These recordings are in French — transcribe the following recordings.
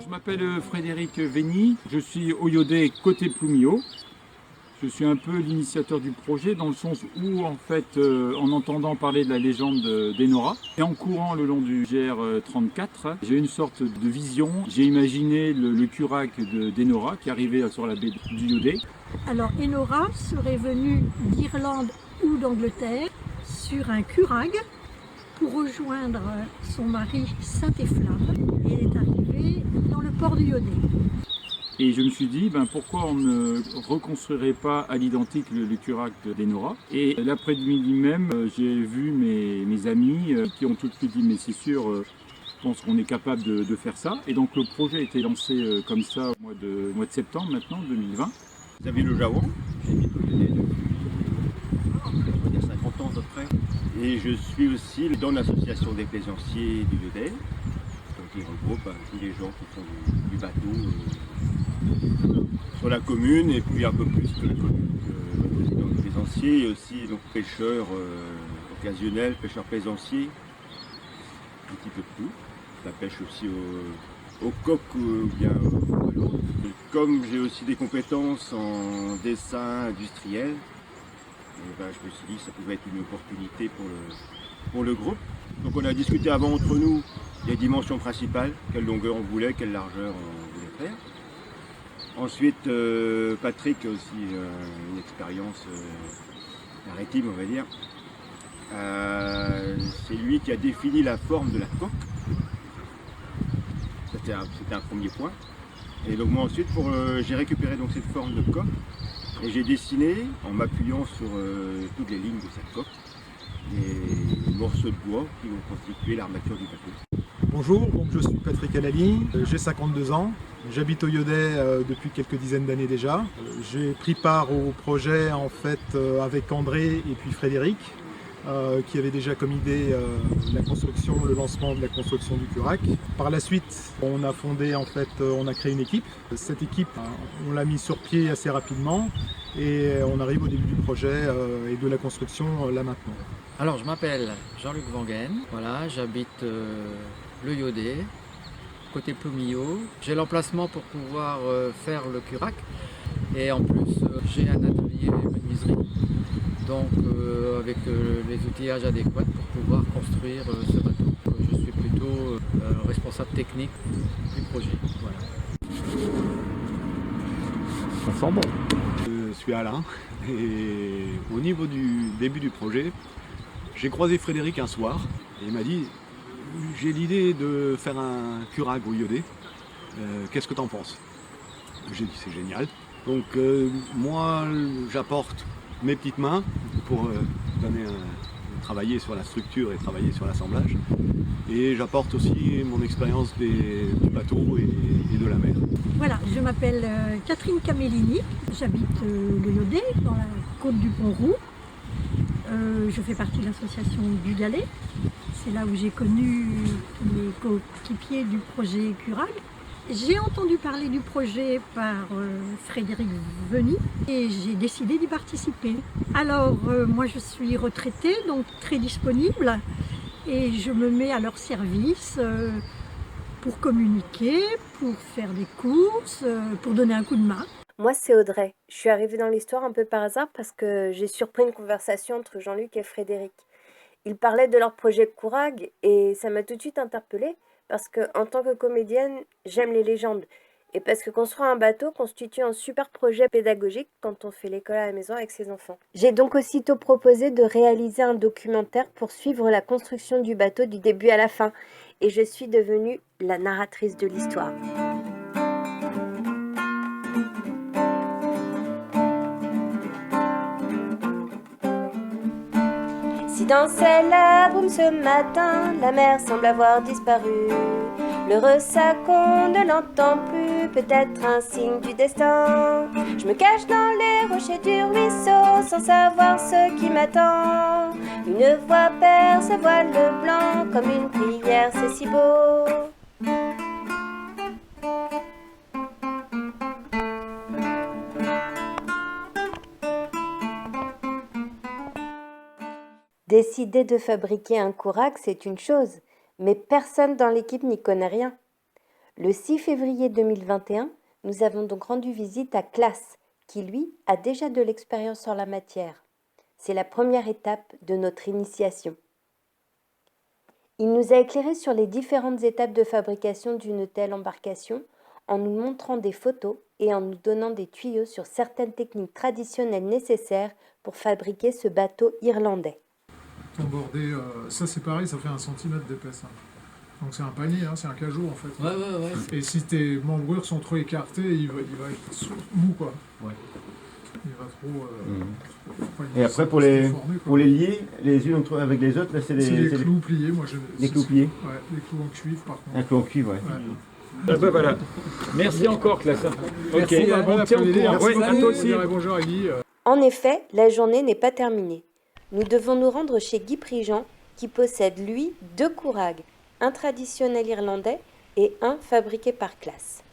m'appelle Frédéric Vény, je suis oyodé côté Plumio. Je suis un peu l'initiateur du projet dans le sens où, en fait, en entendant parler de la légende d'Enora et en courant le long du GR34, j'ai une sorte de vision. J'ai imaginé le curac d'Enora qui arrivait sur la baie du Yodé. Alors Enora serait venue d'Irlande ou d'Angleterre sur un curag pour rejoindre son mari Saint-Efflamme et elle est arrivée dans le port du Yodé. Et je me suis dit, pourquoi on ne reconstruirait pas à l'identique le curac d'Enora. Et l'après-midi même, j'ai vu mes amis qui ont tout de suite dit, mais c'est sûr, je pense qu'on est capable de faire ça. Et donc le projet a été lancé comme ça au mois de septembre maintenant, 2020. Xavier Le Javon, j'ai mis depuis 50 ans à peu près. Et je suis aussi dans l'association des plaisanciers du Yodel, qui regroupe tous les gens qui font du bateau sur la commune et puis un peu plus que la commune. Le président des plaisanciers et aussi donc pêcheurs occasionnels, pêcheurs plaisanciers, un petit peu de tout. La pêche aussi au coq ou bien à l'eau. Comme j'ai aussi des compétences en dessin industriel, je me suis dit que ça pouvait être une opportunité pour le groupe. Donc on a discuté avant entre nous les dimensions principales, quelle longueur on voulait, quelle largeur on voulait faire. Ensuite, Patrick a aussi une expérience maritime, on va dire. C'est lui qui a défini la forme de la coque. C'était un premier point. Et donc moi ensuite, j'ai récupéré donc cette forme de coque et j'ai dessiné, en m'appuyant sur toutes les lignes de cette coque, les morceaux de bois qui vont constituer l'armature du bateau. Bonjour, donc je suis Patrick Alali, j'ai 52 ans, j'habite au Yodé depuis quelques dizaines d'années déjà. J'ai pris part au projet en fait avec André et puis Frédéric, qui avait déjà comme idée la construction, le lancement de la construction du curac. Par la suite, on a fondé en fait, on a créé une équipe. Cette équipe, on l'a mise sur pied assez rapidement et on arrive au début du projet et de la construction là maintenant. Alors je m'appelle Jean-Luc Vanguen, voilà, j'habite le Yodé, côté Plumio. J'ai l'emplacement pour pouvoir faire le curac et en plus j'ai un atelier menuiserie, donc avec les outillages adéquats pour pouvoir construire ce bateau. Je suis plutôt responsable technique du projet. Voilà. Ça sent bon. Je suis Alain et au niveau du début du projet, j'ai croisé Frédéric un soir et il m'a dit j'ai l'idée de faire un curac au Yodé, qu'est-ce que t'en penses? J'ai dit c'est génial. Donc moi j'apporte mes petites mains pour travailler sur la structure et travailler sur l'assemblage. Et j'apporte aussi mon expérience du bateau et de la mer. Voilà, je m'appelle Catherine Camellini, j'habite le Yodé, dans la côte du Pont-Roux. Je fais partie de l'association du Galet. C'est là où j'ai connu les coéquipiers du projet Curag. J'ai entendu parler du projet par Frédéric Vény et j'ai décidé d'y participer. Alors moi je suis retraitée, donc très disponible et je me mets à leur service pour communiquer, pour faire des courses, pour donner un coup de main. Moi, c'est Audrey. Je suis arrivée dans l'histoire un peu par hasard parce que j'ai surpris une conversation entre Jean-Luc et Frédéric. Ils parlaient de leur projet Courag et ça m'a tout de suite interpellée parce que, en tant que comédienne, j'aime les légendes et parce que construire un bateau constitue un super projet pédagogique quand on fait l'école à la maison avec ses enfants. J'ai donc aussitôt proposé de réaliser un documentaire pour suivre la construction du bateau du début à la fin et je suis devenue la narratrice de l'histoire. Si dansait la brume ce matin, la mer semble avoir disparu. Le ressac, on ne l'entend plus, peut-être un signe du destin. Je me cache dans les rochers du ruisseau sans savoir ce qui m'attend. Une voix perce, voile blanc, comme une prière, c'est si beau. Décider de fabriquer un courac, c'est une chose, mais personne dans l'équipe n'y connaît rien. Le 6 février 2021, nous avons donc rendu visite à Claes, qui lui a déjà de l'expérience en la matière. C'est la première étape de notre initiation. Il nous a éclairé sur les différentes étapes de fabrication d'une telle embarcation en nous montrant des photos et en nous donnant des tuyaux sur certaines techniques traditionnelles nécessaires pour fabriquer ce bateau irlandais. Embordé, ça c'est pareil, ça fait 1 centimètre d'épaisse. Donc c'est un panier, c'est un cajot en fait. Ouais. Et si tes membrures sont trop écartées, il va être mou quoi. Ouais. Il va trop. Et après pour les lier les unes avec les autres, là c'est les clous pliés, moi les clous pliés. Ouais, les clous en cuivre par contre. Un clou en cuivre, ouais. Ah bah voilà. Merci encore, Claes. Ok, Bon on tient au après-midi, courant. merci Ouais, beaucoup, à toi on aussi. dirait bonjour à Guy. En effet, la journée n'est pas terminée. Nous devons nous rendre chez Guy Prigent, qui possède, lui, 2 courags, un traditionnel irlandais et un fabriqué par Claes.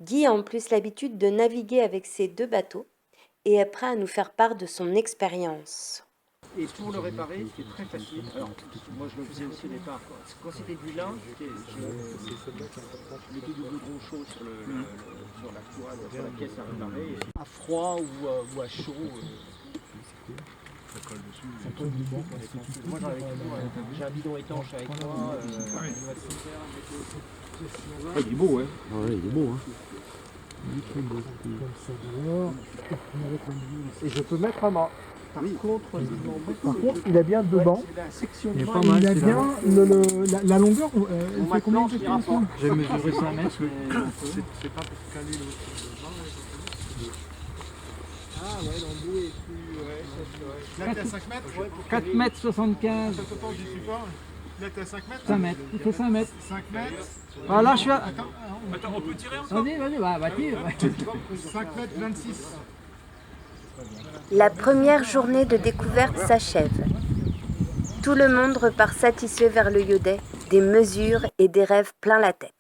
Guy a en plus l'habitude de naviguer avec ces 2 bateaux et est prêt à nous faire part de son expérience. Et pour le réparer, c'est très facile. Alors, moi je le faisais aussi au départ. Quand c'était du lin, je mettais du goudron chaud sur la toile, sur la pièce à réparer. À froid ou à chaud, ça colle dessus. Ça colle dessus. Moi j'ai un bidon étanche avec moi. Il est beau, ouais. Ouais, il est beau, hein. Et je peux mettre à mât. Par contre, il a bien 2 bancs. Il est pas mal, il a bien la longueur. Elle fait combien de temps? J'ai mesuré 100 mètres. C'est pas pour caler l'autre. Ah ouais, l'embout est plus... Là t'es à 5 mètres? 4 mètres 75. Ça t'entend du support? Là t'es à 5 mètres? 5 mètres, il fait 5 mètres. 5 mètres? Ah là je suis à... Attends, on peut tirer encore? Vas-y, bah tire. 5 mètres 26. La première journée de découverte s'achève. Tout le monde repart satisfait vers le Yodet, des mesures et des rêves plein la tête.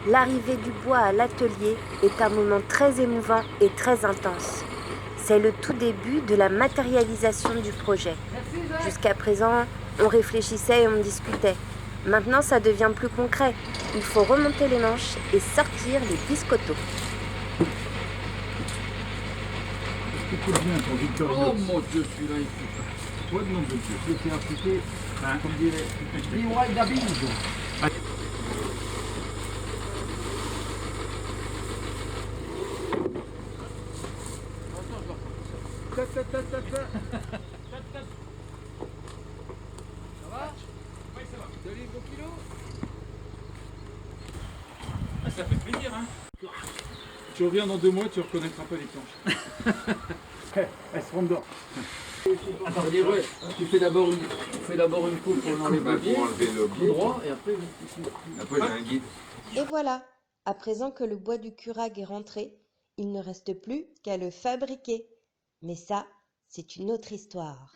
L'arrivée du bois à l'atelier est un moment très émouvant et très intense. C'est le tout début de la matérialisation du projet. Jusqu'à présent, on réfléchissait et on discutait. Maintenant, ça devient plus concret. Il faut remonter les manches et sortir les biscottos. Oh mon Dieu, celui-là, il fait. Ouais, non, je suis appliqué, comme dirait. Dis-moi d'habille. Ça fait plaisir, hein. Tu reviens dans 2 mois, tu reconnaîtras pas les planches. Elles seront dedans. Attends, tu fais d'abord une coupe pour enlever le papier, tout droit, et après Après j'ai un guide. Et voilà, à présent que le bois du curag est rentré, il ne reste plus qu'à le fabriquer. Mais ça, c'est une autre histoire.